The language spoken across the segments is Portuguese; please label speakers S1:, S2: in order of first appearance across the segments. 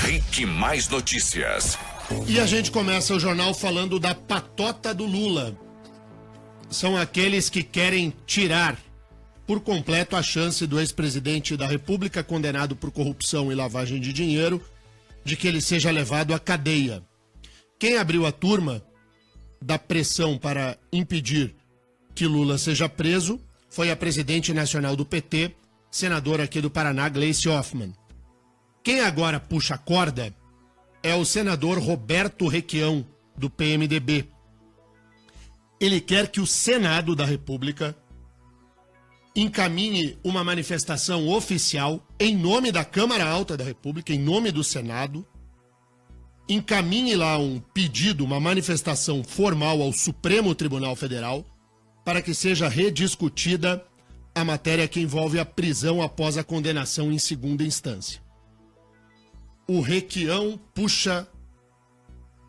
S1: Rick Mais Notícias.
S2: E a gente começa o jornal falando da patota do Lula. São aqueles que querem tirar por completo a chance do ex-presidente da República, condenado por corrupção e lavagem de dinheiro, de que ele seja levado à cadeia. Quem abriu a turma da pressão para impedir que Lula seja preso foi a presidente nacional do PT, senadora aqui do Paraná, Gleice Hoffmann. Quem agora puxa a corda é o senador Roberto Requião, do PMDB. Ele quer que o Senado da República encaminhe uma manifestação oficial em nome da Câmara Alta da República, em nome do Senado, encaminhe lá um pedido, uma manifestação formal ao Supremo Tribunal Federal para que seja rediscutida a matéria que envolve a prisão após a condenação em segunda instância. O Requião puxa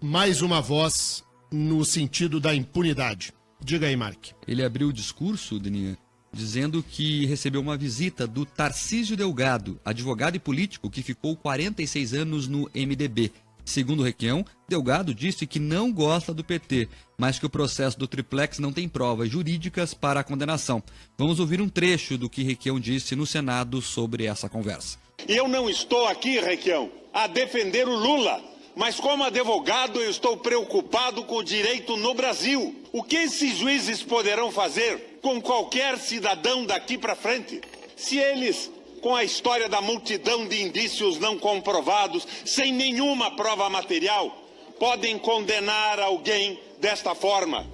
S2: mais uma voz no sentido da impunidade. Diga aí, Mark.
S3: Ele abriu o discurso, Deninha, dizendo que recebeu uma visita do Tarcísio Delgado, advogado e político que ficou 46 anos no MDB. Segundo o Requião, Delgado disse que não gosta do PT, mas que o processo do triplex não tem provas jurídicas para a condenação. Vamos ouvir um trecho do que Requião disse no Senado sobre essa conversa.
S4: Eu não estou aqui, Requião, a defender o Lula, mas como advogado eu estou preocupado com o direito no Brasil. O que esses juízes poderão fazer com qualquer cidadão daqui para frente? Se eles, com a história da multidão de indícios não comprovados, sem nenhuma prova material, podem condenar alguém desta forma.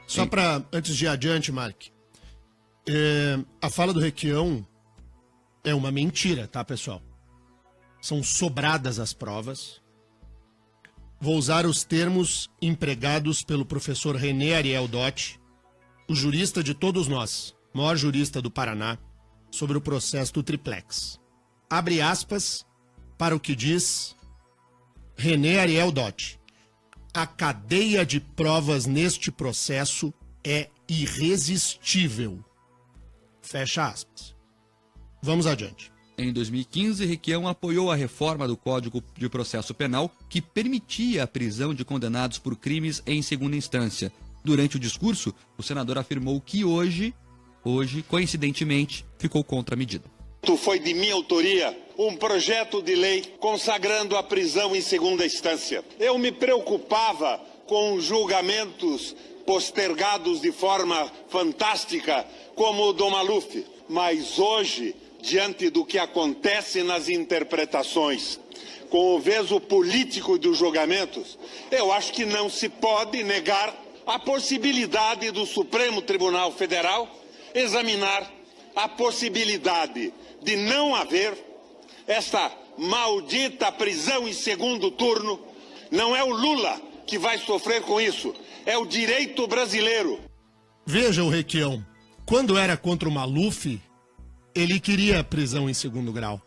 S2: Só para, antes de ir adiante, Mark, a fala do Requião é uma mentira, tá, pessoal? São sobradas as provas. Vou usar os termos empregados pelo professor René Ariel Dotti, o jurista de todos nós, maior jurista do Paraná, sobre o processo do triplex. Abre aspas para o que diz René Ariel Dotti. A cadeia de provas neste processo é irresistível. Fecha aspas. Vamos adiante.
S3: Em 2015, Requião apoiou a reforma do Código de Processo Penal que permitia a prisão de condenados por crimes em segunda instância. Durante o discurso, o senador afirmou que hoje, coincidentemente, ficou contra a medida.
S4: Foi de minha autoria um projeto de lei consagrando a prisão em segunda instância. Eu me preocupava com julgamentos postergados de forma fantástica, como o do Maluf. Mas hoje, diante do que acontece nas interpretações, com o viés político dos julgamentos, eu acho que não se pode negar a possibilidade do Supremo Tribunal Federal examinar a possibilidade de não haver esta maldita prisão em segundo turno. Não é o Lula que vai sofrer com isso, é o direito brasileiro.
S2: Veja o Requião, quando era contra o Maluf, ele queria a prisão em segundo grau.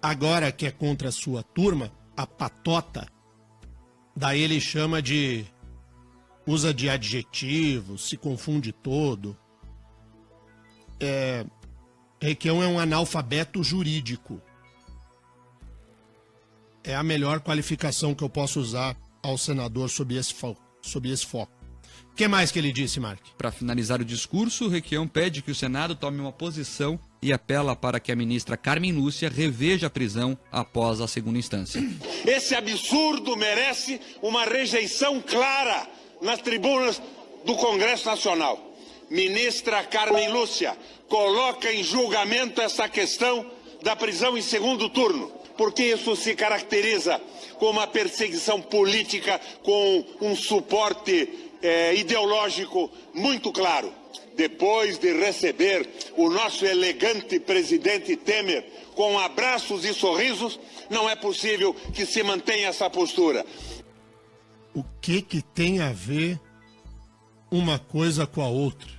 S2: Agora que é contra a sua turma, a patota, daí ele chama de... usa de adjetivos, se confunde todo. Requião é um analfabeto jurídico. É a melhor qualificação que eu posso usar ao senador sob esse foco. O que mais que ele disse, Mark?
S3: Para finalizar o discurso, Requião pede que o Senado tome uma posição e apela para que a ministra Carmen Lúcia reveja a prisão após a segunda instância.
S4: Esse absurdo merece uma rejeição clara nas tribunas do Congresso Nacional. Ministra Carmen Lúcia, coloca em julgamento essa questão da prisão em segundo turno, porque isso se caracteriza como uma perseguição política com um suporte ideológico muito claro. Depois de receber o nosso elegante presidente Temer com abraços e sorrisos, não é possível que se mantenha essa postura.
S2: O que tem a ver uma coisa com a outra?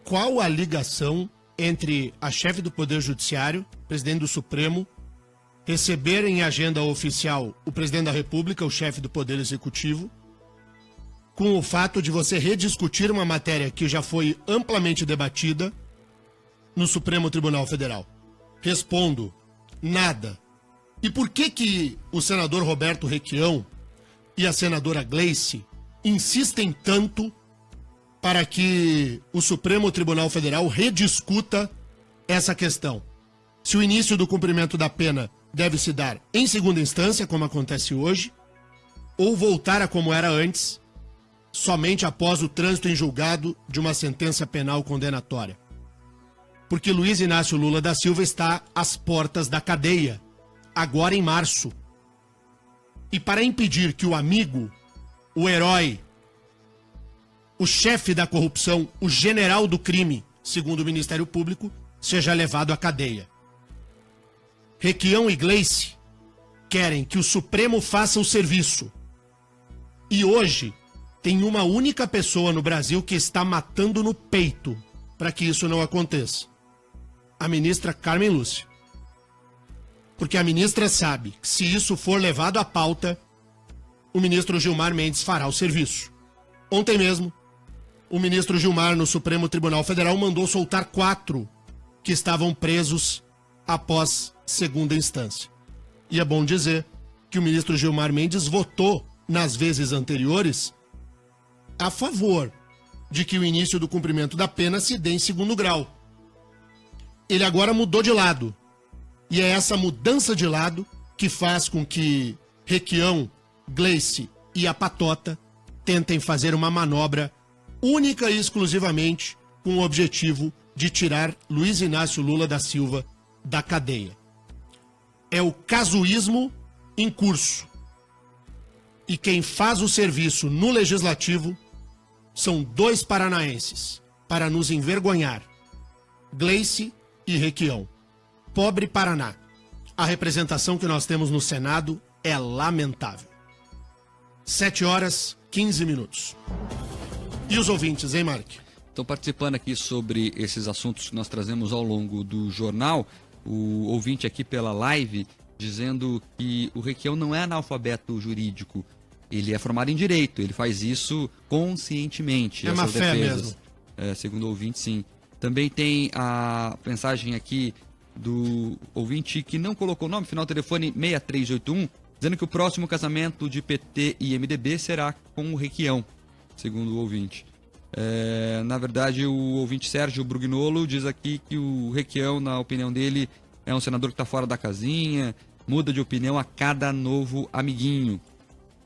S2: Qual a ligação entre a chefe do Poder Judiciário, presidente do Supremo, receber em agenda oficial o presidente da República, o chefe do Poder Executivo, com o fato de você rediscutir uma matéria que já foi amplamente debatida no Supremo Tribunal Federal? Respondo, Nada. E por que o senador Roberto Requião e a senadora Gleice insistem tanto para que o Supremo Tribunal Federal rediscuta essa questão? Se o início do cumprimento da pena deve se dar em segunda instância, como acontece hoje, ou voltar a como era antes, somente após o trânsito em julgado de uma sentença penal condenatória. Porque Luiz Inácio Lula da Silva está às portas da cadeia, agora em março. E para impedir que o amigo, o herói, o chefe da corrupção, o general do crime, segundo o Ministério Público, seja levado à cadeia. Requião e Gleice querem que o Supremo faça o serviço. E hoje tem uma única pessoa no Brasil que está matando no peito para que isso não aconteça. A ministra Carmen Lúcia. Porque a ministra sabe que se isso for levado à pauta, o ministro Gilmar Mendes fará o serviço. Ontem mesmo, o ministro Gilmar no Supremo Tribunal Federal mandou soltar 4 que estavam presos após segunda instância. E é bom dizer que o ministro Gilmar Mendes votou nas vezes anteriores a favor de que o início do cumprimento da pena se dê em segundo grau. Ele agora mudou de lado. E é essa mudança de lado que faz com que Requião, Gleice e a Patota tentem fazer uma manobra única e exclusivamente com o objetivo de tirar Luiz Inácio Lula da Silva da cadeia. É o casuísmo em curso. E quem faz o serviço no Legislativo são 2 paranaenses para nos envergonhar. Gleice e Requião. Pobre Paraná. A representação que nós temos no Senado é lamentável. 7h15. E os ouvintes, hein, Mark?
S3: Estão participando aqui sobre esses assuntos que nós trazemos ao longo do jornal. O ouvinte aqui pela live dizendo que o Requião não é analfabeto jurídico. Ele é formado em Direito. Ele faz isso conscientemente.
S2: É má fé mesmo.
S3: Segundo o ouvinte, sim. Também tem a mensagem aqui do ouvinte que não colocou o nome, final do telefone 6381, dizendo que o próximo casamento de PT e MDB será com o Requião, segundo o ouvinte. Na verdade, o ouvinte Sérgio Brugnolo diz aqui que o Requião, na opinião dele, é um senador que está fora da casinha, muda de opinião a cada novo amiguinho.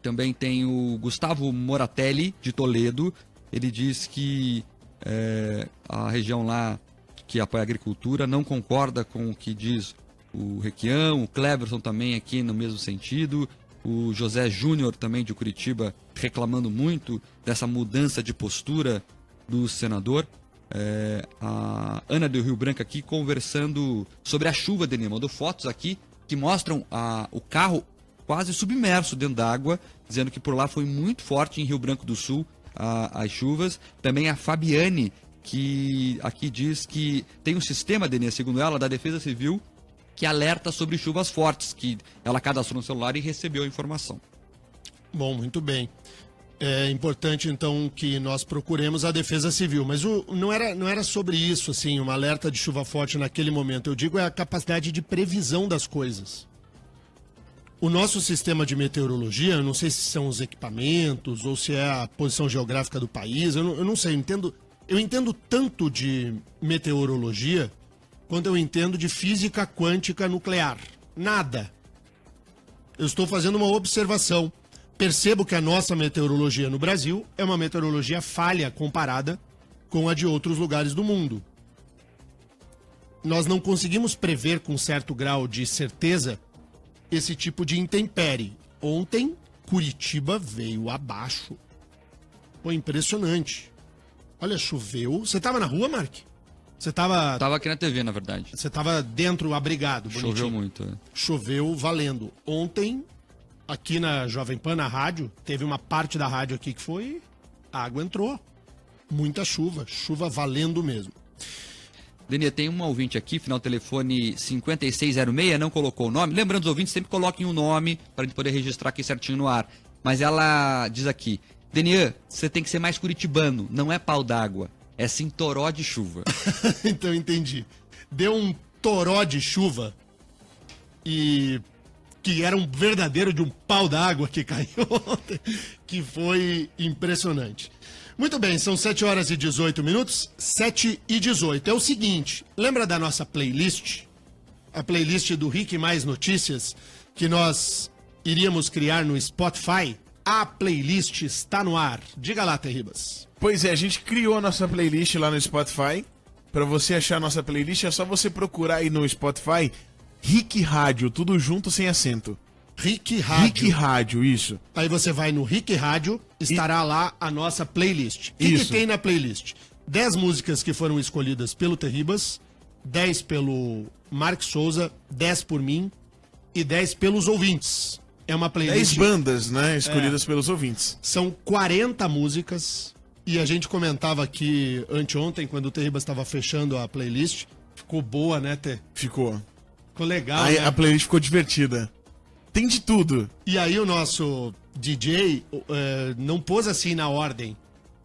S3: Também tem o Gustavo Moratelli, de Toledo. Ele diz que a região lá que apoia a agricultura não concorda com o que diz o Requião, o Cleverson também aqui no mesmo sentido, o José Júnior também de Curitiba reclamando muito dessa mudança de postura do senador, a Ana do Rio Branco aqui conversando sobre a chuva, Denê, mandou fotos aqui que mostram o carro quase submerso dentro d'água, dizendo que por lá foi muito forte em Rio Branco do Sul as chuvas. Também a Fabiane, que aqui diz que tem um sistema, Denê, segundo ela, da Defesa Civil, que alerta sobre chuvas fortes, que ela cadastrou no celular e recebeu a informação.
S2: Bom, muito bem. É importante, então, que nós procuremos a Defesa Civil, mas não era sobre isso, assim, uma alerta de chuva forte naquele momento. Eu digo é a capacidade de previsão das coisas. O nosso sistema de meteorologia, eu não sei se são os equipamentos ou se é a posição geográfica do país, eu não sei, eu entendo tanto de meteorologia quanto eu entendo de física quântica nuclear. Nada. Eu estou fazendo uma observação. Percebo que a nossa meteorologia no Brasil é uma meteorologia falha comparada com a de outros lugares do mundo. Nós não conseguimos prever com certo grau de certeza esse tipo de intempérie. Ontem, Curitiba veio abaixo. Foi impressionante. Olha, choveu. Você estava na rua, Mark? Você estava...
S3: Tava aqui na TV, na verdade.
S2: Você estava dentro, abrigado, bonitinho.
S3: Choveu muito.
S2: Choveu valendo. Ontem, aqui na Jovem Pan, na rádio, teve uma parte da rádio aqui que foi... A água entrou. Muita chuva. Chuva valendo mesmo.
S3: Denê, tem um ouvinte aqui, final do telefone 5606, não colocou o nome. Lembrando, os ouvintes sempre coloquem o nome para a gente poder registrar aqui certinho no ar. Mas ela diz aqui: Denê, você tem que ser mais curitibano, não é pau d'água, é sim toró de chuva.
S2: Então entendi. Deu um toró de chuva e que era um verdadeiro de um pau d'água que caiu ontem, que foi impressionante. Muito bem, são 7 horas e 18 minutos, 7 e 18. É o seguinte, lembra da nossa playlist? A playlist do Rick Mais Notícias, que nós iríamos criar no Spotify? A playlist está no ar. Diga lá, Terribas.
S5: Pois é, a gente criou a nossa playlist lá no Spotify. Pra você achar a nossa playlist, é só você procurar aí no Spotify Rick Rádio, tudo junto sem acento.
S2: Rick Rádio.
S5: Rick Rádio, isso.
S2: Aí você vai no Rick Rádio, estará lá a nossa playlist. O que tem na playlist? 10 músicas que foram escolhidas pelo Terribas, 10 pelo Mark Souza, 10 por mim e 10 pelos ouvintes. É uma playlist...
S5: 10 bandas, né, escolhidas pelos ouvintes.
S2: São 40 músicas e a gente comentava aqui anteontem, quando o Terribas estava fechando a playlist. Ficou boa, né, Tê?
S5: Ficou
S2: legal,
S5: aí,
S2: né?
S5: a playlist ficou divertida. Tem de tudo.
S2: E aí o nosso DJ não pôs assim na ordem.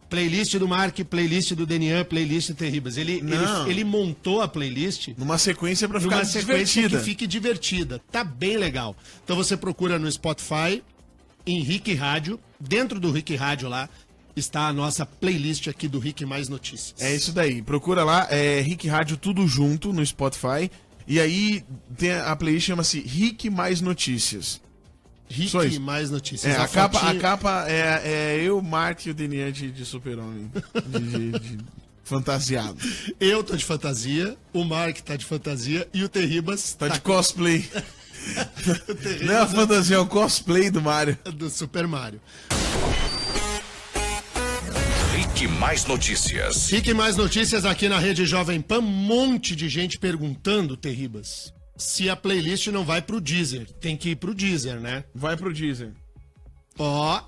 S2: Playlist do Mark, playlist do Denian, playlist Terribas. Ele montou a playlist
S5: Numa sequência pra ficar
S2: numa sequência
S5: divertida.
S2: que fique divertida. Tá bem legal. Então você procura no Spotify, em Rick Rádio. Dentro do Rick Rádio lá está a nossa playlist aqui do Rick Mais Notícias.
S5: É isso daí. Procura lá, Rick Rádio tudo junto no Spotify. E aí tem a playlist chama-se Rick Mais Notícias. Só
S2: Rick
S5: isso.
S2: Mais Notícias.
S5: A capa é eu, Mark e o Denian de Super-Homem. de fantasiado.
S2: Eu tô de fantasia, o Mark tá de fantasia e o Terribas
S5: Tá de cosplay.
S2: o Terribas
S5: Não é a fantasia, é o cosplay do Mario.
S2: do Super Mario.
S1: Rick Mais Notícias.
S2: Rick Mais Notícias aqui na Rede Jovem Pan. Um monte de gente perguntando, Terribas, se a playlist não vai pro Deezer. Tem que ir pro Deezer, né?
S5: Vai pro Deezer.
S2: Ó.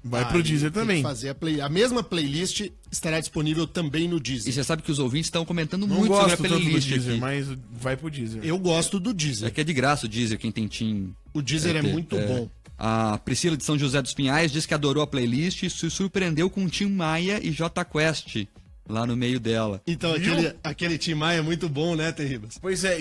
S5: Vai pro
S2: aí
S5: Deezer
S2: tem que
S5: também.
S2: fazer a mesma playlist estará disponível também no
S3: E
S2: Deezer.
S3: você sabe que os ouvintes estão comentando
S5: Não
S3: muito sobre a
S5: gosto tanto do
S3: playlist
S5: Deezer,
S3: aqui.
S5: mas vai pro Deezer.
S2: Eu gosto do
S3: É
S2: Deezer.
S3: que é de graça o Deezer, quem tem Tim.
S2: O Deezer é muito bom.
S3: A Priscila de São José dos Pinhais diz que adorou a playlist e se surpreendeu com Tim Maia e Jota Quest lá no meio dela.
S2: Então, aquele Tim Maia é muito bom, né, Terribas?
S5: Pois é,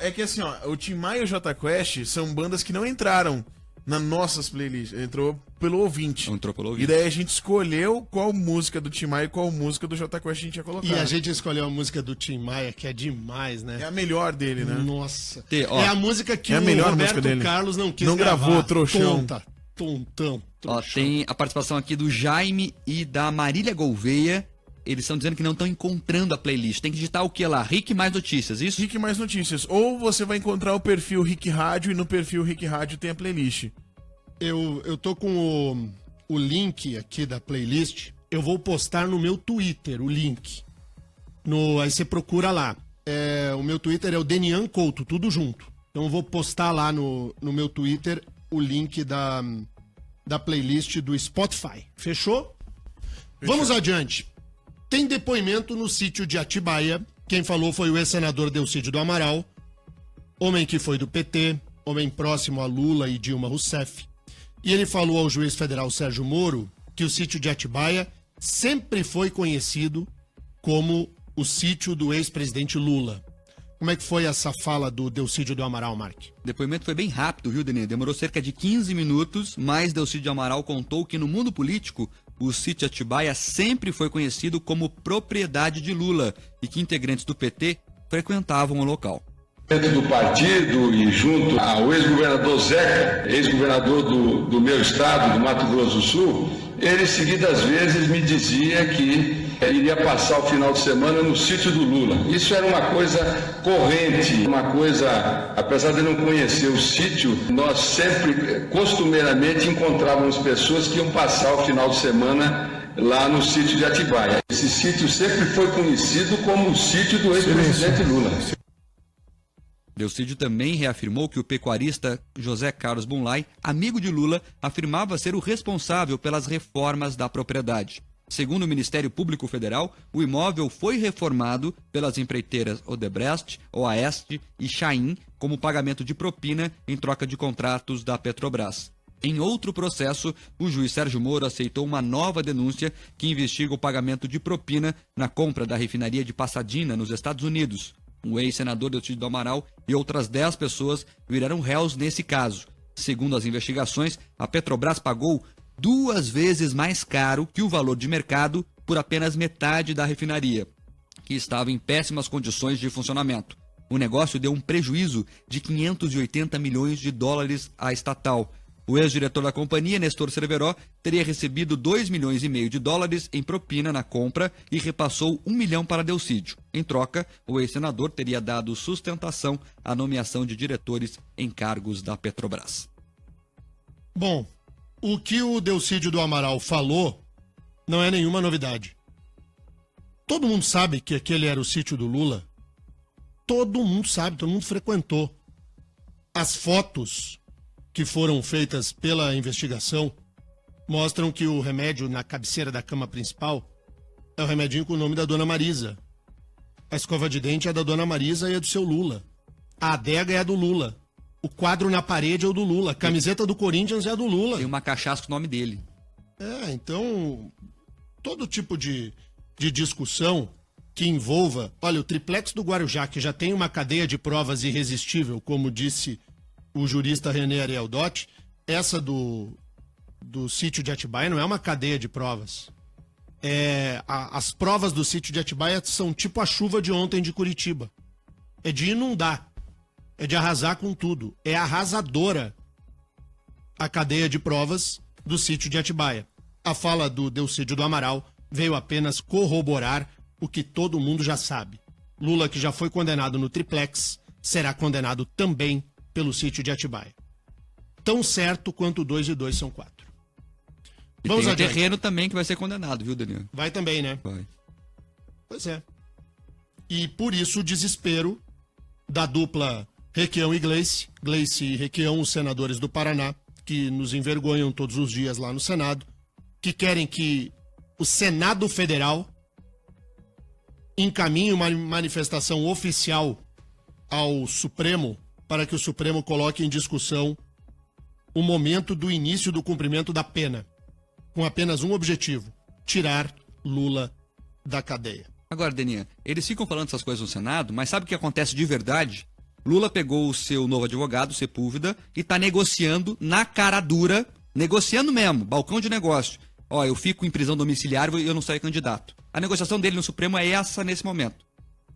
S5: é que assim, ó, o Tim Maia e o Jota Quest são bandas que não entraram nas nossas playlists, entrou pelo ouvinte.
S3: Entrou pelo
S5: E
S3: ouvinte.
S5: daí a gente escolheu qual música do Tim Maia e qual música do Jota Quest a gente ia colocar.
S2: E a gente escolheu a música do Tim Maia, que é demais, né?
S5: É a melhor dele, né?
S2: Nossa.
S3: Ó,
S2: é a música que
S5: é a melhor
S2: o
S5: música
S2: Roberto
S5: dele.
S2: Carlos não quis
S5: Não
S2: gravar.
S5: gravou, trouxão.
S2: Tontão.
S3: Ó, tem a participação aqui do Jaime e da Marília Gouveia. Eles estão dizendo que não estão encontrando a playlist. Tem que digitar o que lá? Rick Mais Notícias, isso?
S5: Rick Mais Notícias. Ou você vai encontrar o perfil Rick Rádio e no perfil Rick Rádio tem a playlist.
S2: Eu tô com o link aqui da playlist. Eu vou postar no meu Twitter o link. Aí você procura lá. O meu Twitter é o Denian Couto, tudo junto. Então eu vou postar lá no meu Twitter o link da playlist do Spotify. Fechou? Vamos adiante. Tem depoimento no sítio de Atibaia. Quem falou foi o ex-senador Delcídio do Amaral, homem que foi do PT, homem próximo a Lula e Dilma Rousseff. E ele falou ao juiz federal Sérgio Moro que o sítio de Atibaia sempre foi conhecido como o sítio do ex-presidente Lula. Como é que foi essa fala do Delcídio do Amaral, Mark?
S3: O depoimento foi bem rápido, viu, Denê? Demorou cerca de 15 minutos, mas Delcídio Amaral contou que no mundo político, o sítio Atibaia sempre foi conhecido como propriedade de Lula e que integrantes do PT frequentavam o local.
S6: Dentro do partido e junto ao ex-governador Zeca, ex-governador do meu estado, do Mato Grosso do Sul, ele seguidas vezes me dizia que iria passar o final de semana no sítio do Lula. Isso era uma coisa corrente, uma coisa, apesar de não conhecer o sítio, nós sempre, costumeiramente, encontrávamos pessoas que iam passar o final de semana lá no sítio de Atibaia. Esse sítio sempre foi conhecido como o sítio do ex-presidente Lula.
S3: Delcídio também reafirmou que o pecuarista José Carlos Bunlai, amigo de Lula, afirmava ser o responsável pelas reformas da propriedade. Segundo o Ministério Público Federal, o imóvel foi reformado pelas empreiteiras Odebrecht, Oeste e Chain como pagamento de propina em troca de contratos da Petrobras. Em outro processo, o juiz Sérgio Moro aceitou uma nova denúncia que investiga o pagamento de propina na compra da refinaria de Pasadena, nos Estados Unidos. O ex-senador Delcídio do Amaral e outras 10 pessoas viraram réus nesse caso. Segundo as investigações, a Petrobras pagou 2 vezes mais caro que o valor de mercado por apenas metade da refinaria, que estava em péssimas condições de funcionamento. O negócio deu um prejuízo de 580 milhões de dólares à estatal. O ex-diretor da companhia, Nestor Cerveró, teria recebido 2,5 milhões de dólares em propina na compra e repassou 1 milhão para Delcídio. Em troca, o ex-senador teria dado sustentação à nomeação de diretores em cargos da Petrobras.
S2: Bom, o que o Delcídio do Amaral falou não é nenhuma novidade. Todo mundo sabe que aquele era o sítio do Lula. Todo mundo sabe, todo mundo frequentou. As fotos que foram feitas pela investigação mostram que o remédio na cabeceira da cama principal é o remedinho com o nome da Dona Marisa. A escova de dente é da Dona Marisa e é do seu Lula. A adega é a do Lula. O quadro na parede é o do Lula. A camiseta do Corinthians é a do Lula.
S3: Tem uma cachaça com o nome dele.
S2: Então, todo tipo de discussão que envolva... Olha, o triplex do Guarujá, que já tem uma cadeia de provas irresistível, como disse o jurista René Ariel Dotti, essa do sítio de Atibaia não é uma cadeia de provas. As provas do sítio de Atibaia são tipo a chuva de ontem de Curitiba. É de inundar. É de arrasar com tudo. É arrasadora a cadeia de provas do sítio de Atibaia. A fala do Delcídio do Amaral veio apenas corroborar o que todo mundo já sabe. Lula, que já foi condenado no triplex, será condenado também pelo sítio de Atibaia. Tão certo quanto 2 e 2 são 4.
S3: E
S2: Vamos
S3: tem o
S2: adiante.
S3: terreno também que vai ser condenado, viu, Daniel?
S2: Vai também, né?
S3: Vai.
S2: Pois é. E por isso o desespero da dupla Requião e Gleice. Gleice e Requião, os senadores do Paraná, que nos envergonham todos os dias lá no Senado, que querem que o Senado Federal encaminhe uma manifestação oficial ao Supremo para que o Supremo coloque em discussão o momento do início do cumprimento da pena, com apenas um objetivo: tirar Lula da cadeia.
S3: Agora, Deninha, eles ficam falando essas coisas no Senado, mas sabe o que acontece de verdade? Lula pegou o seu novo advogado, Sepúlveda, e está negociando na cara dura, negociando mesmo, balcão de negócio. Ó, eu fico em prisão domiciliar e eu não saio candidato. A negociação dele no Supremo é essa nesse momento.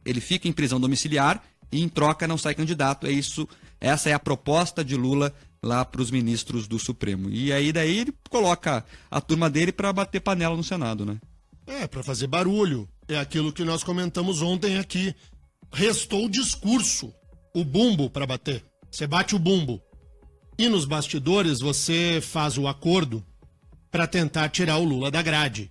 S3: Ele fica em prisão domiciliar e em troca não sai candidato. É isso, essa é a proposta de Lula lá para os ministros do Supremo. E aí daí ele coloca a turma dele para bater panela no Senado, né?
S2: Para fazer barulho. É aquilo que nós comentamos ontem aqui. Restou o discurso, o bumbo para bater. Você bate o bumbo. E nos bastidores você faz o acordo para tentar tirar o Lula da grade.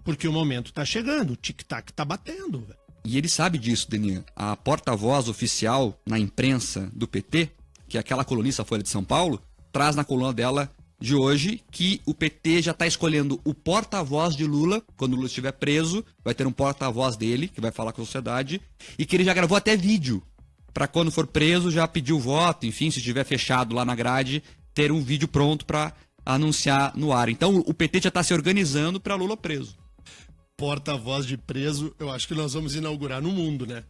S2: Porque o momento tá chegando, o tic-tac tá batendo, velho.
S3: E ele sabe disso, Deninha. A porta-voz oficial na imprensa do PT, que é aquela colunista Folha de São Paulo, traz na coluna dela de hoje que o PT já está escolhendo o porta-voz de Lula. Quando o Lula estiver preso, vai ter um porta-voz dele, que vai falar com a sociedade, e que ele já gravou até vídeo, para quando for preso já pedir o voto, enfim, se estiver fechado lá na grade, ter um vídeo pronto para anunciar no ar. Então o PT já está se organizando para Lula preso.
S2: Porta-voz de preso, eu acho que nós vamos inaugurar no mundo, né?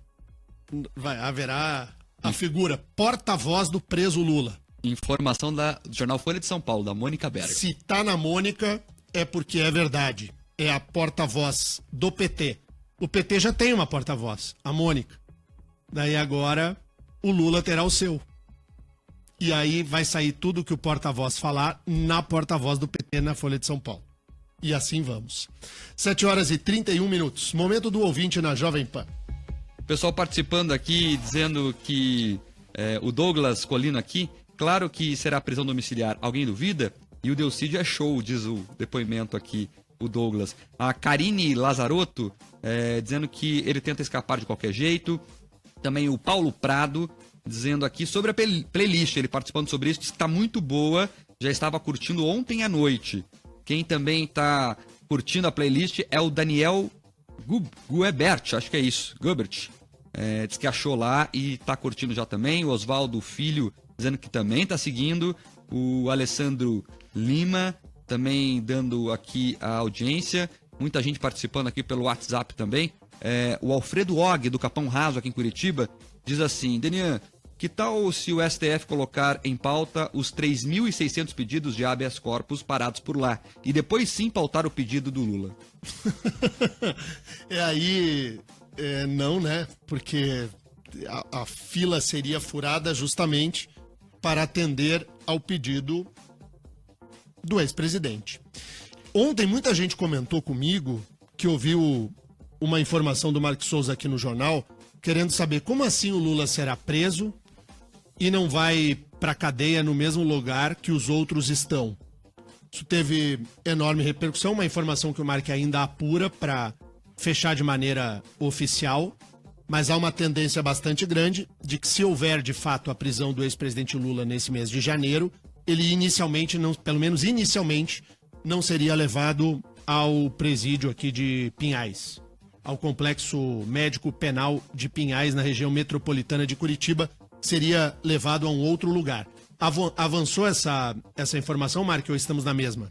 S2: Haverá a figura porta-voz do preso Lula.
S3: Informação do jornal Folha de São Paulo, da Mônica Berger.
S2: Se tá na Mônica, é porque é verdade. É a porta-voz do PT. O PT já tem uma porta-voz, a Mônica. Daí agora o Lula terá o seu. E aí vai sair tudo que o porta-voz falar na porta-voz do PT na Folha de São Paulo. E assim vamos. 7h31. Momento do ouvinte na Jovem Pan.
S3: Pessoal participando aqui, dizendo que o Douglas Colino aqui, claro que será prisão domiciliar. Alguém duvida? E o Delcídio é show, diz o depoimento aqui, o Douglas. A Karine Lazarotto, dizendo que ele tenta escapar de qualquer jeito. Também o Paulo Prado, dizendo aqui sobre a playlist, ele participando sobre isso, disse que está muito boa, já estava curtindo ontem à noite. Quem também está curtindo a playlist é o Daniel Guebert, acho que é isso, Gubert. Diz que achou lá e está curtindo já também. O Oswaldo Filho dizendo que também está seguindo. O Alessandro Lima também dando aqui a audiência. Muita gente participando aqui pelo WhatsApp também. O Alfredo Og, do Capão Raso, aqui em Curitiba, diz assim: Denian, que tal se o STF colocar em pauta os 3.600 pedidos de habeas corpus parados por lá e depois sim pautar o pedido do Lula?
S2: Não, né? Porque a fila seria furada justamente para atender ao pedido do ex-presidente. Ontem muita gente comentou comigo que ouviu uma informação do Marcos Souza aqui no jornal, querendo saber como assim o Lula será preso e não vai para cadeia no mesmo lugar que os outros estão. Isso teve enorme repercussão, uma informação que o Mark ainda apura para fechar de maneira oficial, mas há uma tendência bastante grande de que, se houver de fato a prisão do ex-presidente Lula nesse mês de janeiro, ele inicialmente, não, pelo menos inicialmente, não seria levado ao presídio aqui de Pinhais, ao Complexo Médico Penal de Pinhais, na região metropolitana de Curitiba, seria levado a um outro lugar. Avançou essa informação, Mark, ou estamos na mesma?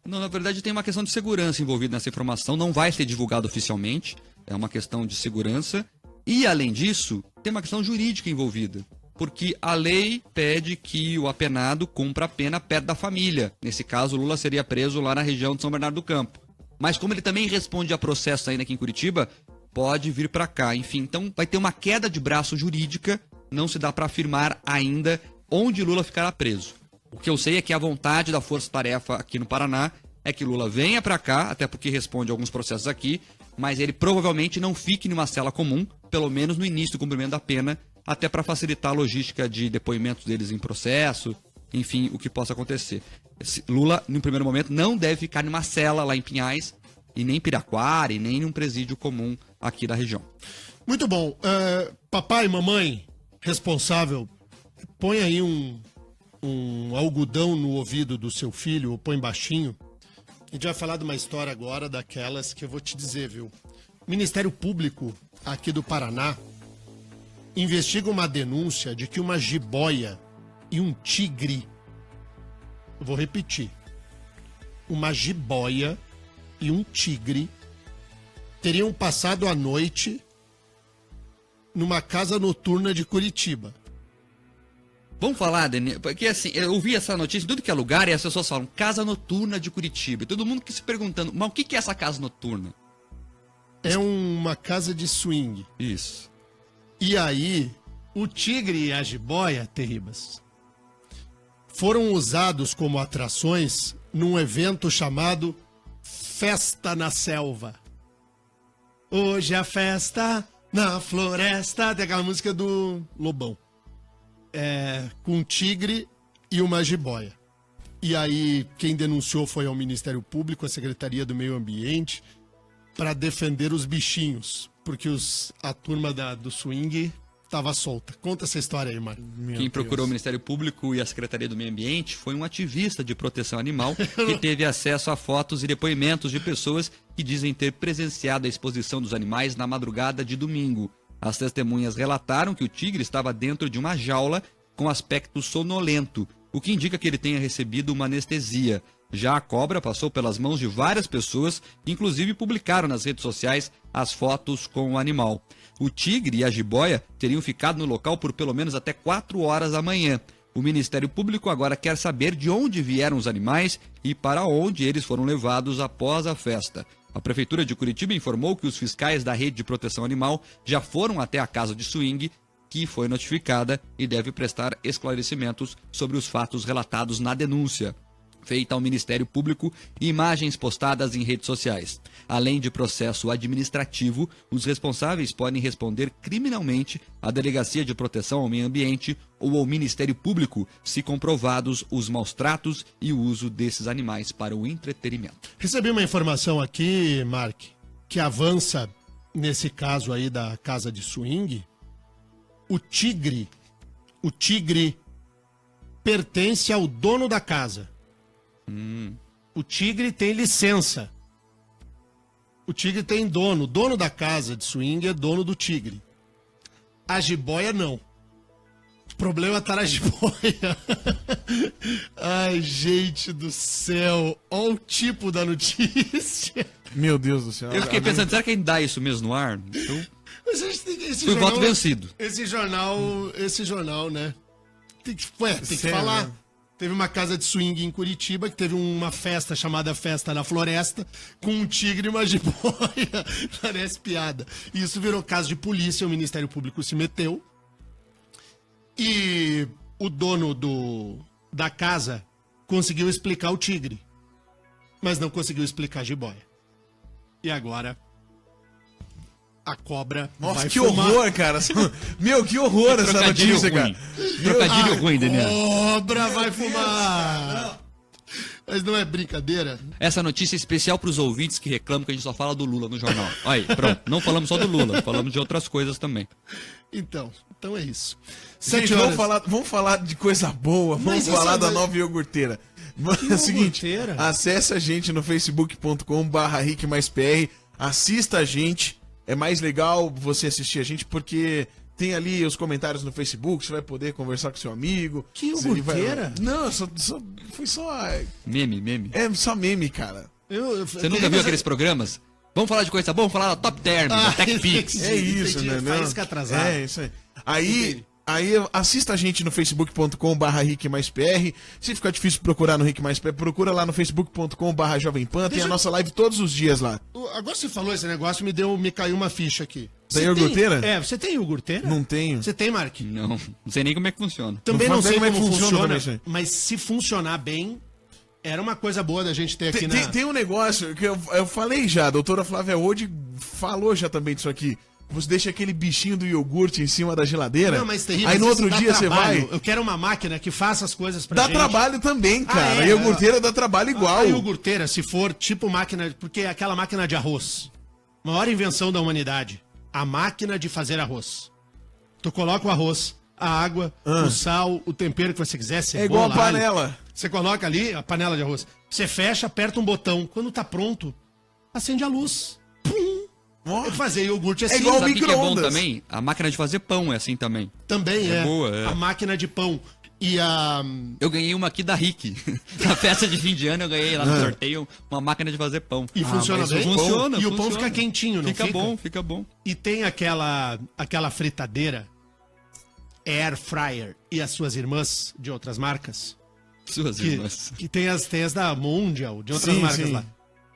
S3: Não, na verdade tem uma questão de segurança envolvida nessa informação, não vai ser divulgado oficialmente, é uma questão de segurança. E, além disso, tem uma questão jurídica envolvida, porque a lei pede que o apenado cumpra a pena perto da família. Nesse caso, o Lula seria preso lá na região de São Bernardo do Campo. Mas como ele também responde a processo ainda aqui em Curitiba, pode vir para cá. Enfim, então vai ter uma queda de braço jurídica, não se dá para afirmar ainda onde Lula ficará preso. O que eu sei é que a vontade da Força Tarefa aqui no Paraná é que Lula venha para cá, até porque responde a alguns processos aqui, mas ele provavelmente não fique numa cela comum, pelo menos no início do cumprimento da pena, até para facilitar a logística de depoimentos deles em processo, enfim, o que possa acontecer. Lula, no primeiro momento, não deve ficar numa cela lá em Pinhais, e nem em Piraquara, e nem num presídio comum aqui da região.
S2: Muito bom. Papai, mamãe, responsável, põe aí um algodão no ouvido do seu filho, ou põe baixinho. A gente vai falar de uma história agora daquelas que eu vou te dizer, viu? O Ministério Público aqui do Paraná investiga uma denúncia de que uma jiboia e um tigre, eu vou repetir, uma jiboia e um tigre teriam passado a noite numa casa noturna de Curitiba.
S3: Vamos falar, Daniel, porque assim, eu ouvi essa notícia em tudo que é lugar e as pessoas falam casa noturna de Curitiba. E todo mundo que se perguntando, mas o que é essa casa noturna?
S2: É uma casa de swing.
S3: Isso.
S2: E aí, o tigre e a jiboia, Terribas, foram usados como atrações num evento chamado Festa na Selva. Hoje é a festa na floresta. Tem aquela música do Lobão. Com um tigre e uma jiboia. E aí, quem denunciou foi ao Ministério Público, a Secretaria do Meio Ambiente, para defender os bichinhos, porque a turma do swing estava solta. Conta essa história aí, Mário.
S3: Quem procurou o Ministério Público e a Secretaria do Meio Ambiente foi um ativista de proteção animal que teve acesso a fotos e depoimentos de pessoas que dizem ter presenciado a exposição dos animais na madrugada de domingo. As testemunhas relataram que o tigre estava dentro de uma jaula com aspecto sonolento, o que indica que ele tenha recebido uma anestesia. Já a cobra passou pelas mãos de várias pessoas, que inclusive publicaram nas redes sociais as fotos com o animal. O tigre e a jiboia teriam ficado no local por pelo menos até 4 horas da manhã. O Ministério Público agora quer saber de onde vieram os animais e para onde eles foram levados após a festa. A Prefeitura de Curitiba informou que os fiscais da Rede de Proteção Animal já foram até a casa de swing, que foi notificada e deve prestar esclarecimentos sobre os fatos relatados na denúncia feita ao Ministério Público e imagens postadas em redes sociais. Além de processo administrativo, os responsáveis podem responder criminalmente à Delegacia de Proteção ao Meio Ambiente ou ao Ministério Público, se comprovados os maus tratos e o uso desses animais para o entretenimento.
S2: Recebi uma informação aqui, Mark, que avança nesse caso aí da casa de swing. O tigre pertence ao dono da casa. O tigre tem licença. O tigre tem dono. O dono da casa de swing é dono do tigre. A jiboia não. O problema tá na jiboia. Ai, gente do céu. Olha o tipo da notícia.
S5: Meu Deus do céu.
S3: Eu fiquei pensando, será que a gente dá isso mesmo no ar? Então,
S2: Mas a gente tem que- esse
S3: fui
S2: jornal-
S3: voto vencido.
S2: Esse jornal, né? Tem que
S5: Sério,
S2: falar.
S5: né?
S2: Teve uma casa de swing em Curitiba que teve uma festa chamada Festa na Floresta com um tigre e uma jiboia. Parece piada. E isso virou caso de polícia, o Ministério Público se meteu. E o dono da casa conseguiu explicar o tigre, mas não conseguiu explicar a jiboia. E agora a cobra
S5: Nossa,
S2: vai
S5: que
S2: fumar.
S5: horror, cara. Meu, que horror essa
S3: Trocadilho
S5: notícia,
S3: ruim.
S5: cara.
S3: Trocadilho ruim, Daniel.
S2: Cobra vai fumar. Mas não é brincadeira?
S3: Essa notícia é especial para os ouvintes que reclamam que a gente só fala do Lula no jornal. Aí, pronto. Não falamos só do Lula, falamos de outras coisas também.
S2: Então é isso.
S5: Gente,
S2: 7 horas.
S5: vamos falar de coisa boa, vamos
S2: Mas
S5: falar
S2: isso
S5: da
S2: é-
S5: nova iogurteira. É o seguinte,
S2: iogurteira?
S5: acesse a gente no facebook.com/rickmaispr, assista a gente, é mais legal você assistir a gente porque tem ali os comentários no Facebook, você vai poder conversar com seu amigo.
S2: Que
S5: Você
S2: iogurteira?
S5: Não, foi só...
S3: Meme.
S5: É só meme, cara.
S3: Você nunca viu aqueles programas? Vamos falar de coisa boa? Vamos falar da Top Term, da TechPix.
S5: É isso,
S2: entendi,
S5: né?
S2: faísca atrasada.
S5: É isso aí. Aí assista a gente no facebook.com/rickmaispr. Se ficar difícil procurar no Rick Mais PR, procura lá no facebook.com/Jovem Pan. Tem
S2: Deixa
S5: a
S2: eu-
S5: nossa live todos os dias lá.
S2: Agora você falou esse negócio, me caiu uma ficha aqui.
S5: Tem
S2: Você
S5: iogurteira?
S2: Você tem iogurteira?
S5: Não tenho.
S2: Você tem, Mark?
S3: Não sei nem como é que funciona.
S2: Também não, sei como
S5: é que funciona
S2: funciona,
S5: também isso aí.
S2: mas se funcionar bem, era uma coisa boa da gente ter aqui
S5: Tem um negócio que eu falei já, a doutora Flávia Ode falou já também disso aqui. Você deixa aquele bichinho do iogurte em cima da geladeira.
S2: Não, mas terrível.
S5: Aí no
S2: isso
S5: outro
S2: dá
S5: dia você
S2: trabalho.
S5: vai.
S2: Eu quero uma máquina que faça as coisas pra
S5: Dá
S2: gente.
S5: trabalho também, cara.
S2: é?
S5: A iogurteira dá trabalho igual.
S2: A iogurteira, se for tipo máquina... Porque é aquela máquina de arroz. Maior invenção da humanidade. A máquina de fazer arroz. Tu coloca o arroz, a água, o sal, o tempero que você quiser, cebola,
S5: É igual a
S2: alho.
S5: panela.
S2: Você coloca ali a panela de arroz. Você fecha, aperta um botão. Quando tá pronto, acende a luz. Pum!
S5: Ó.
S2: Fazer iogurte assim.
S5: igual
S3: Sabe o que é bom
S5: micro-ondas.
S3: também? A máquina de fazer pão é assim também.
S2: Também é.
S3: boa, é.
S2: A máquina de pão. E a...
S3: Eu ganhei uma aqui da Rick. Na festa de fim de ano eu ganhei lá no sorteio uma máquina de fazer pão.
S2: E funciona
S5: mas
S2: bem?
S3: Funciona,
S2: E o pão
S3: funciona.
S2: fica quentinho, não fica?
S3: Fica bom.
S2: E tem aquela fritadeira Air Fryer e as suas irmãs de outras marcas.
S3: Suas
S2: Que,
S3: irmãs.
S2: que tem as da Mondial, de outras
S5: Sim,
S2: marcas
S5: sim.
S2: lá.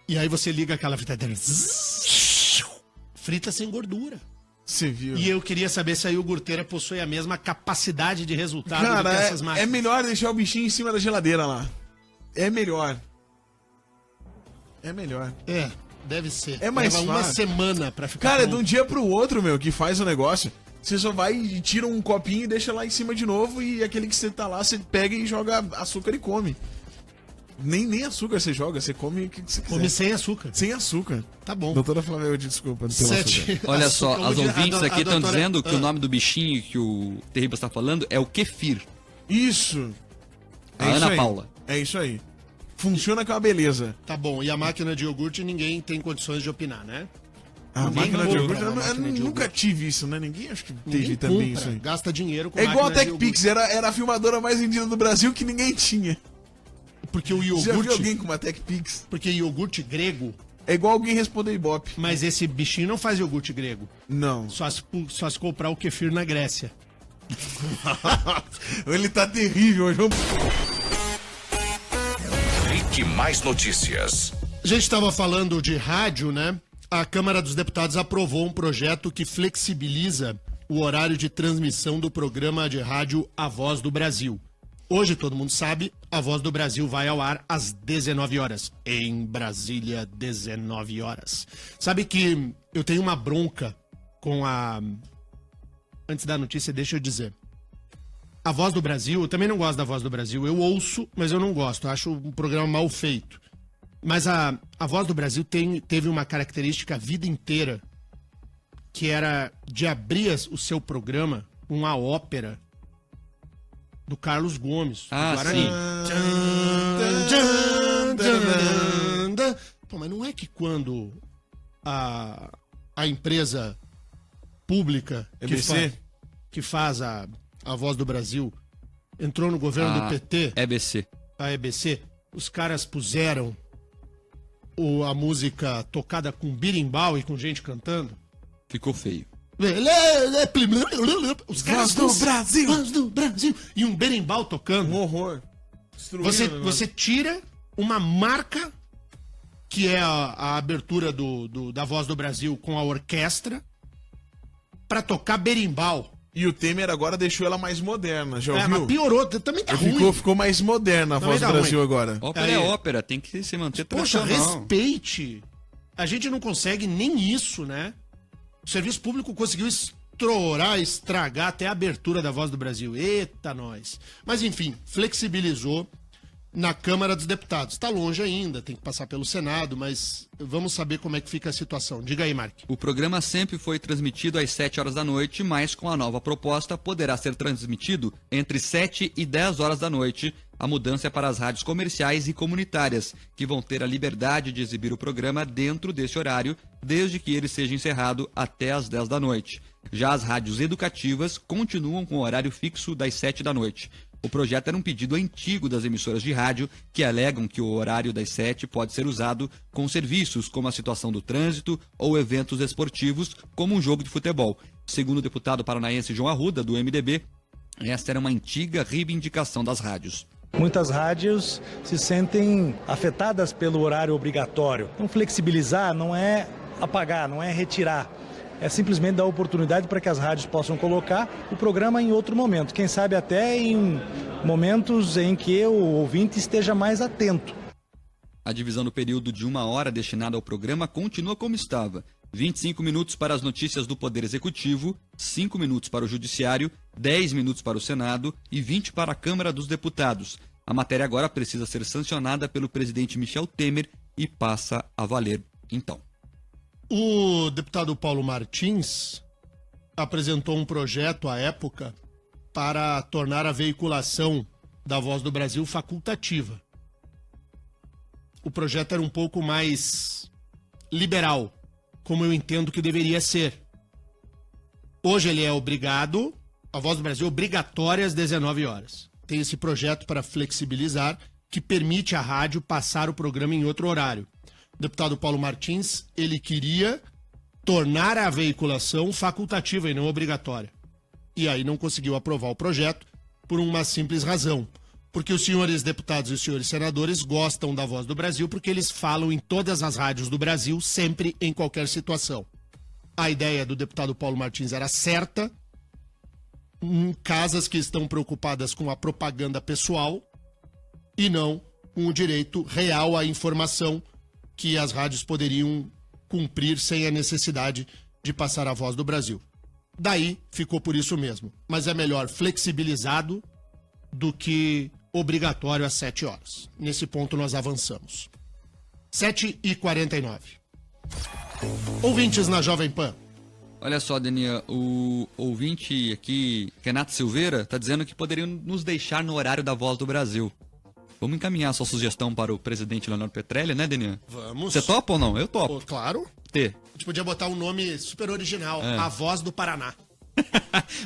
S2: E aí você liga aquela fritadeira. Frita sem gordura.
S5: Você viu.
S2: E eu queria saber se a iogurteira possui a mesma capacidade de resultado do
S5: Cara,
S2: que essas
S5: é
S2: máquinas.
S5: melhor deixar o bichinho em cima da geladeira lá. É melhor. É melhor.
S2: É, deve ser.
S5: É mais
S2: Leva uma
S5: fácil.
S2: semana pra ficar
S5: Cara, é de
S2: pronto.
S5: um dia pro outro, meu, que faz o negócio. Você só vai e tira um copinho e deixa lá em cima de novo. E aquele que você tá lá, você pega e joga açúcar e come. Nem açúcar você joga, você come o que você quiser.
S2: Come sem açúcar.
S5: Sem açúcar.
S2: Tá bom.
S5: Doutora Flávia, desculpa. pelo açúcar.
S2: 7.
S3: Olha só,
S2: Como
S3: as
S2: diz a
S3: ouvintes
S2: do- a
S3: aqui estão
S2: doutora-
S3: dizendo que o
S2: Ah.
S3: nome do bichinho que o Terriba está falando é o kefir.
S5: Isso.
S3: A
S5: isso
S3: Ana
S5: aí.
S3: Paula.
S5: É isso aí. Funciona com a beleza.
S2: Tá bom, e a máquina de iogurte ninguém tem condições de opinar, né?
S5: A
S2: Ninguém
S5: máquina de
S2: compra
S5: iogurte,
S2: uma
S5: eu
S2: máquina de
S5: nunca
S2: iogurte.
S5: tive isso, né? Ninguém acho que teve
S2: Ninguém
S5: também
S2: compra,
S5: isso aí.
S2: gasta dinheiro com
S5: É igual a
S2: máquina de
S5: TechPix, era a filmadora mais vendida do Brasil que ninguém tinha.
S2: iogurte. Porque o
S5: Você já viu
S2: iogurte...
S5: alguém com uma TechPix?
S2: Porque iogurte grego...
S5: É igual alguém responder Ibope.
S2: Mas esse bichinho não faz iogurte grego.
S5: Não.
S2: Só se comprar o kefir na Grécia.
S5: Ele tá terrível hoje.
S1: Rick Mais Notícias.
S2: A gente estava falando de rádio, né? A Câmara dos Deputados aprovou um projeto que flexibiliza o horário de transmissão do programa de rádio A Voz do Brasil. Hoje, todo mundo sabe, A Voz do Brasil vai ao ar às 19 horas. Em Brasília, 19 horas. Sabe que eu tenho uma bronca com a... Antes da notícia, deixa eu dizer. A Voz do Brasil, eu também não gosto da Voz do Brasil. Eu ouço, mas eu não gosto. Eu acho um programa mal feito. Mas a Voz do Brasil teve uma característica a vida inteira, que era de abrir o seu programa com uma ópera do Carlos Gomes. do
S3: Ah,
S2: Guarani.
S3: sim.
S2: Pô, mas não é que quando a empresa pública
S5: EBC?
S2: que faz a Voz do Brasil entrou no governo do PT,
S3: EBC.
S2: a EBC, os caras puseram a música tocada com birimbau e com gente cantando?
S3: Ficou feio.
S2: Os
S5: Voz do Brasil!
S2: Voz do Brasil! E um berimbau tocando.
S5: Um horror. Destruindo o negócio.
S2: Você tira uma marca, que é a abertura da Voz do Brasil com a orquestra, pra tocar berimbau.
S5: E o Temer agora deixou ela mais moderna, já ouviu?
S2: Mas piorou, também tá ruim.
S5: Ficou mais moderna a
S2: Também
S5: Voz do
S2: tá
S5: Brasil
S2: ruim.
S5: agora.
S3: Ópera
S2: Aí.
S3: é ópera, tem que se manter
S2: Poxa,
S3: tradicional.
S2: respeite. A gente não consegue nem isso, né? O serviço público conseguiu estragar até a abertura da Voz do Brasil. Eita, nós. Mas enfim, flexibilizou na Câmara dos Deputados. Está longe ainda, tem que passar pelo Senado, mas vamos saber como é que fica a situação. Diga aí, Mark.
S3: O programa sempre foi transmitido às 7 horas da noite, mas com a nova proposta poderá ser transmitido entre 7 e 10 horas da noite. A mudança é para as rádios comerciais e comunitárias, que vão ter a liberdade de exibir o programa dentro desse horário, desde que ele seja encerrado até às 10 da noite. Já as rádios educativas continuam com o horário fixo das 7 da noite. O projeto era um pedido antigo das emissoras de rádio, que alegam que o horário das 7 pode ser usado com serviços como a situação do trânsito ou eventos esportivos, como um jogo de futebol. Segundo o deputado paranaense João Arruda, do MDB, esta era uma antiga reivindicação das rádios.
S7: Muitas rádios se sentem afetadas pelo horário obrigatório. Então, flexibilizar não é apagar, não é retirar. É simplesmente dar oportunidade para que as rádios possam colocar o programa em outro momento. Quem sabe até em momentos em que o ouvinte esteja mais atento.
S3: A divisão do período de 1 hora destinada ao programa continua como estava. 25 minutos para as notícias do Poder Executivo, 5 minutos para o Judiciário, 10 minutos para o Senado e 20 para a Câmara dos Deputados. A matéria agora precisa ser sancionada pelo presidente Michel Temer e passa a valer então.
S2: O deputado Paulo Martins apresentou um projeto à época para tornar a veiculação da Voz do Brasil facultativa. O projeto era um pouco mais liberal, como eu entendo que deveria ser. Hoje ele é obrigado, a Voz do Brasil é obrigatória às 19 horas. Tem esse projeto para flexibilizar, que permite à rádio passar o programa em outro horário. O deputado Paulo Martins, ele queria tornar a veiculação facultativa e não obrigatória. E aí não conseguiu aprovar o projeto por uma simples razão. Porque os senhores deputados e os senhores senadores gostam da Voz do Brasil porque eles falam em todas as rádios do Brasil, sempre, em qualquer situação. A ideia do deputado Paulo Martins era certa, em casas que estão preocupadas com a propaganda pessoal e não com o direito real à informação que as rádios poderiam cumprir sem a necessidade de passar a Voz do Brasil. Daí ficou por isso mesmo. Mas é melhor flexibilizado do que obrigatório às 7 horas. Nesse ponto nós avançamos. 7h49. Ouvintes na Jovem Pan.
S3: Olha só, Deninha, o ouvinte aqui, Renato Silveira, está dizendo que poderiam nos deixar no horário da Voz do Brasil. Vamos encaminhar a sua sugestão para o presidente Leonardo Petrelli, né, Deninha?
S2: Vamos.
S3: Você topa ou não? Eu topo.
S2: Pô, claro.
S3: T.
S2: A gente podia botar um nome super original. A Voz do Paraná.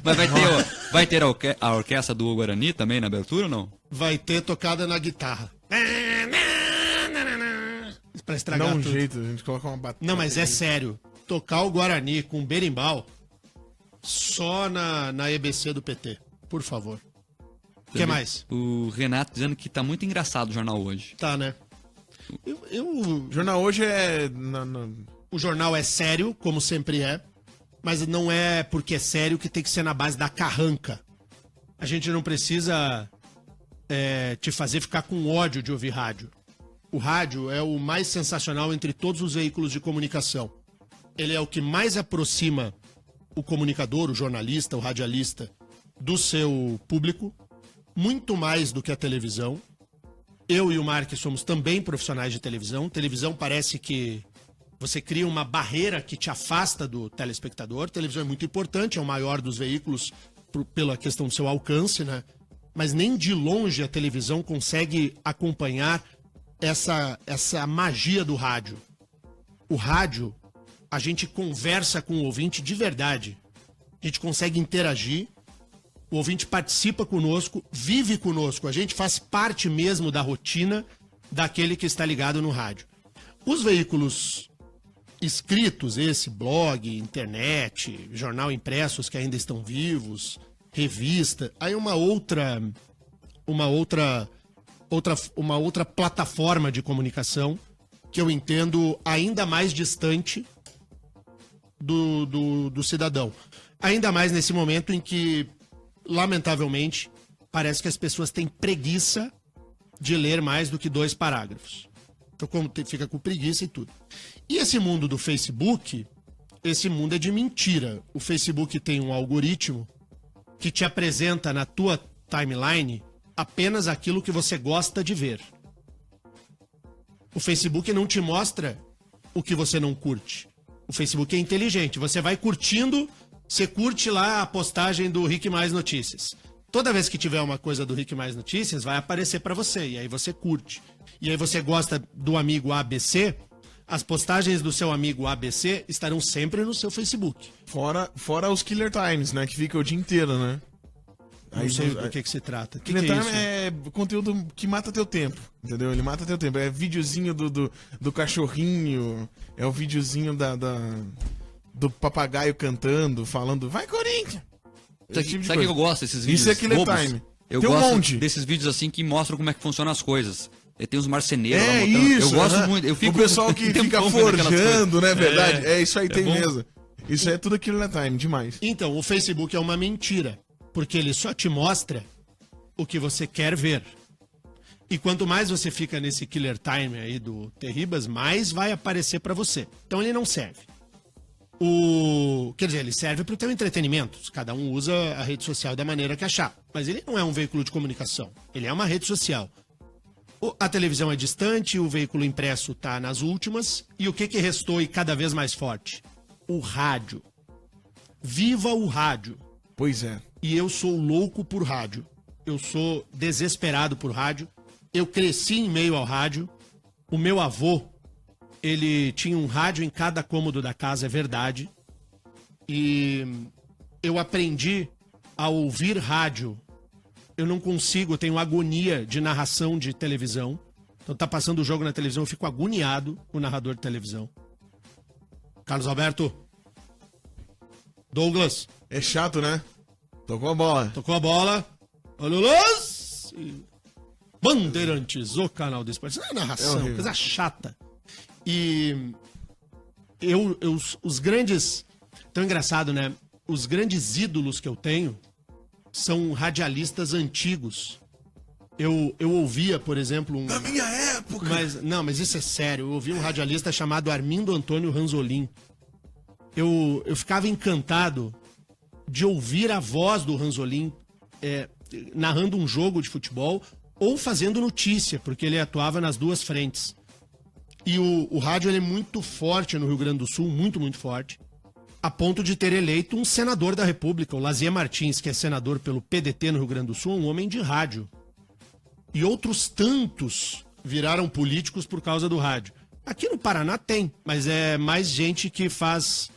S3: Mas vai ter a orquestra do Guarani também na abertura ou não?
S2: Vai ter tocada na guitarra. Pra estragar
S5: Dá um
S2: tudo.
S5: jeito, a gente coloca uma batata.
S2: Não, mas é sério. Tocar o Guarani com berimbau só na EBC do PT. Por favor. O que mais?
S3: O Renato dizendo que tá muito engraçado o jornal hoje.
S2: Tá, né?
S5: O jornal hoje é...
S2: O jornal é sério, como sempre é, mas não é porque é sério que tem que ser na base da carranca. A gente não precisa te fazer ficar com ódio de ouvir rádio. O rádio é o mais sensacional entre todos os veículos de comunicação. Ele é o que mais aproxima o comunicador, o jornalista, o radialista do seu público, muito mais do que a televisão. Eu e o Mark somos também profissionais de televisão. Televisão parece que você cria uma barreira que te afasta do telespectador. Televisão é muito importante, é o maior dos veículos pela questão do seu alcance, né? Mas nem de longe a televisão consegue acompanhar essa magia do rádio. O rádio, a gente conversa com o ouvinte de verdade. A gente consegue interagir, o ouvinte participa conosco, vive conosco. A gente faz parte mesmo da rotina daquele que está ligado no rádio. Os veículos escritos, esse blog, internet, jornal impressos que ainda estão vivos, revista, aí uma outra plataforma de comunicação que eu entendo ainda mais distante do cidadão. Ainda mais nesse momento em que, lamentavelmente, parece que as pessoas têm preguiça de ler mais do que 2 parágrafos. Então, como fica com preguiça e tudo. E esse mundo do Facebook, esse mundo é de mentira. O Facebook tem um algoritmo que te apresenta na tua timeline apenas aquilo que você gosta de ver. O Facebook não te mostra o que você não curte. O Facebook é inteligente. Você vai curtindo, você curte lá a postagem do Rick Mais Notícias. Toda vez que tiver uma coisa do Rick Mais Notícias, vai aparecer pra você. E aí você curte. E aí você gosta do amigo ABC, as postagens do seu amigo ABC estarão sempre no seu Facebook.
S5: Fora os Killer Times, né? Que fica o dia inteiro, né?
S2: Não sei do que se trata.
S5: Killer
S2: que é
S5: Time
S2: isso?
S5: é conteúdo que mata teu tempo, entendeu? Ele mata teu tempo. É videozinho do cachorrinho, é o videozinho do papagaio cantando, falando, vai Corinthians!
S3: Sabe o que eu gosto desses vídeos?
S5: Isso é Killer
S3: bobos?
S5: Time.
S3: Eu
S5: Tem um
S3: gosto
S5: monte.
S3: desses vídeos assim que mostram como é que funcionam as coisas. Tem uns marceneiros lá
S5: É
S3: montando.
S5: isso,
S3: Eu gosto
S5: né?
S3: muito. Eu fico
S5: o pessoal que
S3: um tempão
S5: fica
S3: vendo aquelas
S5: forjando,
S3: coisas.
S5: né? Verdade. É isso aí, tem
S3: bom.
S5: mesmo. Isso aí é tudo Killer Time, demais.
S2: Então, o Facebook é uma mentira. Porque ele só te mostra o que você quer ver. E quanto mais você fica nesse Killer Time aí do Terribas, mais vai aparecer pra você. Então ele não serve. Quer dizer, ele serve pro teu entretenimento. Cada um usa a rede social da maneira que achar. Mas ele não é um veículo de comunicação. Ele é uma rede social. A televisão é distante, o veículo impresso tá nas últimas. E o que restou e cada vez mais forte? O rádio. Viva o rádio.
S5: Pois é.
S2: E eu sou louco por rádio. Eu sou desesperado por rádio. Eu cresci em meio ao rádio. O meu avô, ele tinha um rádio em cada cômodo da casa, é verdade. E eu aprendi a ouvir rádio. Eu não consigo, eu tenho agonia de narração de televisão. Então tá passando o jogo na televisão, eu fico agoniado, o narrador de televisão. Carlos Alberto. Douglas.
S5: É chato, né? Tocou a bola.
S2: Tocou a bola. Olha o lance. Bandeirantes, o canal do esporte. Isso não é narração,
S5: horrível.
S2: coisa chata. E os grandes... Tão engraçado, né? Os grandes ídolos que eu tenho são radialistas antigos. Eu ouvia, por exemplo,
S5: Na minha época!
S2: mas isso é sério. Eu ouvi um radialista chamado Armindo Antônio Ranzolin. Eu ficava encantado de ouvir a voz do Ranzolin narrando um jogo de futebol ou fazendo notícia, porque ele atuava nas duas frentes. E o rádio ele é muito forte no Rio Grande do Sul, muito, muito forte, a ponto de ter eleito um senador da República, o Lazier Martins, que é senador pelo PDT no Rio Grande do Sul, um homem de rádio. E outros tantos viraram políticos por causa do rádio. Aqui no Paraná tem, mas é mais gente que faz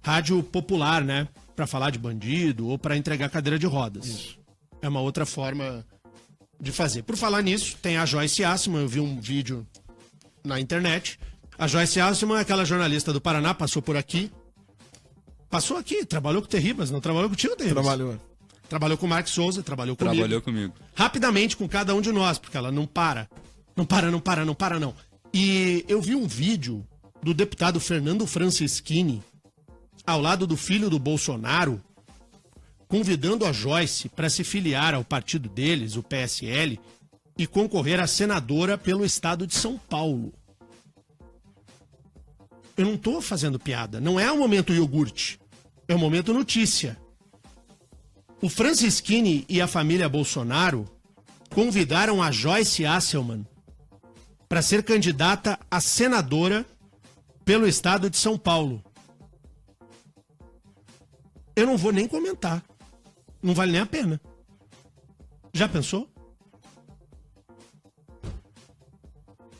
S2: rádio popular, né? Pra falar de bandido ou pra entregar cadeira de rodas. Isso. É uma outra forma de fazer. Por falar nisso, tem a Joyce Assman, eu vi um vídeo na internet. A Joyce Assman é aquela jornalista do Paraná, passou por aqui. Passou aqui, trabalhou com o Terribas, não trabalhou contigo, Terribas?
S5: Trabalhou.
S2: Trabalhou com o Marcos Souza, trabalhou comigo.
S3: Trabalhou comigo.
S2: Rapidamente com cada um de nós, porque ela não para. Não para, não. E eu vi um vídeo do deputado Fernando Francischini, ao lado do filho do Bolsonaro, convidando a Joyce para se filiar ao partido deles, o PSL, e concorrer a senadora pelo estado de São Paulo. Eu não tô fazendo piada. Não é o momento iogurte. É o momento notícia. O Francischini e a família Bolsonaro convidaram a Joyce Asselman para ser candidata a senadora pelo estado de São Paulo. Eu não vou nem comentar. Não vale nem a pena. Já pensou?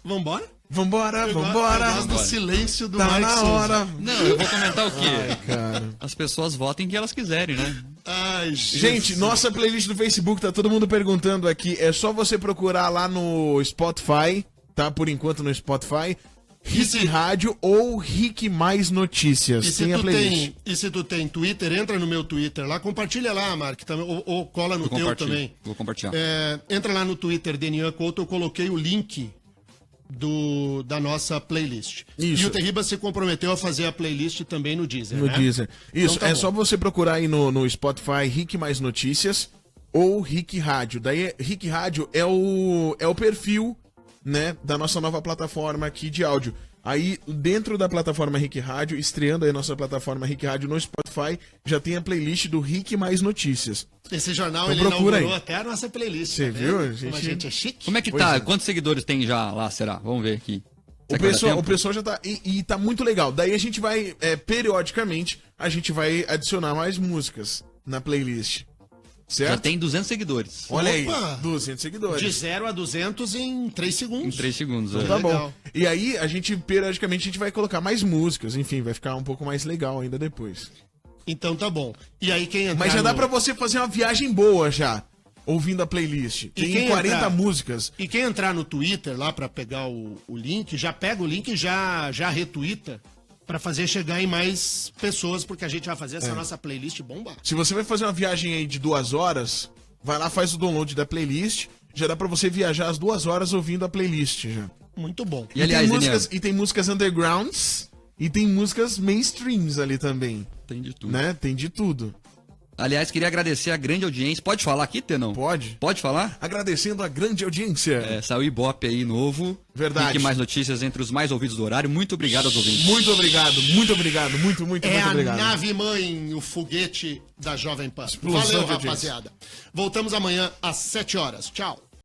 S2: Vambora?
S5: Vambora.
S2: Eu gosto do silêncio do
S5: Tá
S2: Mike
S5: na
S2: Souza.
S5: hora.
S3: Não, eu vou comentar o quê?
S5: Ai, cara.
S3: As pessoas votem que elas quiserem, né?
S2: Ai,
S5: Gente, nossa playlist do Facebook, tá todo mundo perguntando aqui. É só você procurar lá no Spotify, tá? Por enquanto no Spotify. Rick Rádio ou Rick Mais Notícias.
S2: E se,
S5: Tem a
S2: tu
S5: playlist.
S2: e se tu tem Twitter, entra no meu Twitter lá, compartilha lá, Mark, também, ou cola no teu também.
S3: Vou compartilhar.
S2: Entra lá no Twitter, Denian Couto, eu coloquei o link da nossa playlist.
S5: Isso.
S2: E o Terriba se comprometeu a fazer a playlist também no Deezer,
S5: No
S2: né?
S5: Deezer. Isso,
S2: Então tá bom.
S5: só você procurar aí no Spotify Rick Mais Notícias ou Rick Rádio. Daí, Rick Rádio é o perfil, né, da nossa nova plataforma aqui de áudio. Aí, dentro da plataforma Rick Rádio, estreando aí a nossa plataforma Rick Rádio no Spotify, já tem a playlist do Rick Mais Notícias.
S2: Esse jornal,
S5: Então
S2: ele
S5: procura
S2: inaugurou
S5: aí.
S2: até a nossa playlist.
S5: Você
S2: tá
S5: viu?
S2: vendo? Como a gente é chique.
S3: Como é que
S5: Pois
S3: tá?
S5: é.
S3: Quantos seguidores tem já lá, será? Vamos ver aqui.
S5: O
S3: Será que vai dar
S5: pessoal,
S3: tempo?
S5: o pessoal já tá. E tá muito legal. Daí a gente vai, periodicamente, a gente vai adicionar mais músicas na playlist.
S3: Já
S5: Certo?
S3: tem 200 seguidores.
S5: Olha aí,
S2: Opa!
S5: 200 seguidores.
S2: De 0 a 200 em 3 segundos.
S3: Em 3 segundos.
S5: Então
S3: é.
S5: tá
S2: Legal.
S5: bom. E aí, periodicamente, a gente vai colocar mais músicas. Enfim, vai ficar um pouco mais legal ainda depois.
S2: Então tá bom. E aí quem entrar
S5: Mas já
S2: no...
S5: dá pra você fazer uma viagem boa já, ouvindo a playlist.
S2: quem
S5: Tem 40
S2: entrar-
S5: músicas.
S2: E quem entrar no Twitter lá pra pegar o link, já pega o link e já retuita pra fazer chegar em mais pessoas, porque a gente vai fazer essa nossa playlist bombar.
S5: Se você vai fazer uma viagem aí de 2 horas, vai lá, faz o download da playlist. Já dá pra você viajar as 2 horas ouvindo a playlist já.
S2: Muito bom.
S3: E aliás,
S5: tem músicas undergrounds e tem músicas mainstreams ali também,
S3: Tem de tudo.
S5: né? Tem de tudo.
S3: Aliás, queria agradecer a grande audiência. Pode falar aqui, Tenão?
S5: Pode?
S3: Pode falar?
S5: Agradecendo a grande audiência.
S3: Saiu Ibope aí novo.
S5: Verdade.
S3: Fique mais notícias entre os mais ouvidos do horário. Muito obrigado aos ouvintes.
S5: Muito obrigado, muito obrigado, muito
S2: É a
S5: obrigado.
S2: nave-mãe, o foguete da Jovem Pan.
S5: Explosão
S2: Valeu,
S5: de audiência.
S2: rapaziada. Voltamos amanhã às 7 horas. Tchau.